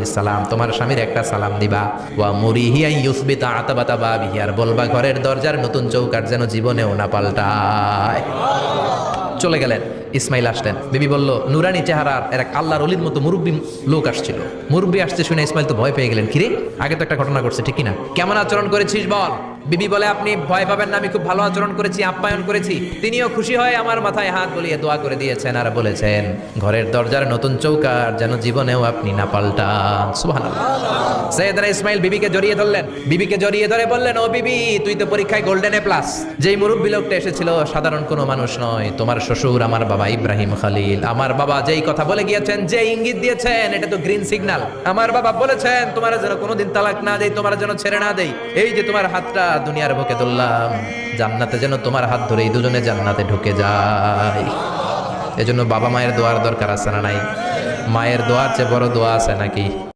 সালাম, তোমার স্বামীর একটা সালাম দিবা। ওয়া মুরিহি আন ইউসবিতা আতাবাতা বাবিহি, আর বলবা ঘরের দরজার নতুন চৌকাঠ যেন জীবনেও না পাল্টায়। চলে গেলেন। ইসমাইল আসলেন। বিবি বলল, নুরানি চেহারার এক আল্লাহর ওলির মতো মুরব্বী লোক আসছিল। মুরব্বী আসছে শুনে ইসমাইল তো ভয় পেয়ে গেলেন। কিরে, আগে তো একটা ঘটনা ঘটছে, ঠিক কিনা? কেমন আচরণ করেছিস বল। বিবি বলে, আপনি ভয় পাবেন না, আমি খুব ভালো আচরণ করেছি, আপ্যায়ন করেছি। তিনিও খুশি হয়ে আমার মাথায় হাত বুলিয়ে দোয়া করে দিয়েছেন আর বলেছেন, ঘরের দরজার নতুন চৌকাঠ যেন জীবনেও আপনি না পাল্টান। সুবহানাল্লাহ। সৈয়দনা ইসমাইল বিবিকে জড়িয়ে ধরলেন। বিবিকে জড়িয়ে ধরে বললেন, ও বিবি, তুই তো পরীক্ষায় গোল্ডেন এ প্লাস। যেই মুরব্বী লোকটা এসেছিল সাধারণ কোনো মানুষ নয়, তোমার শ্বশুর আমার বাবা ইব্রাহিম খালিল। আমার বাবা যেই কথা বলে গিয়েছেন, যে ইঙ্গিত দিয়েছেন, এটা তো গ্রিন সিগন্যাল। আমার বাবা বলেছেন তোমার যেন কোনোদিন তালাক না দেই, তোমার যেন ছেড়ে না দেই। এই যে তোমার হাতটা দুনিয়ার বুকে ধরলাম, জান্নাতে যেন তোমার হাত ধরে এই দুজনে জান্নাতে ঢুকে যায়। এজন্য বাবা মায়ের দোয়ার দরকার আছে না নাই? মায়ের দোয়ার চেয়ে বড় দোয়া আছে নাকি?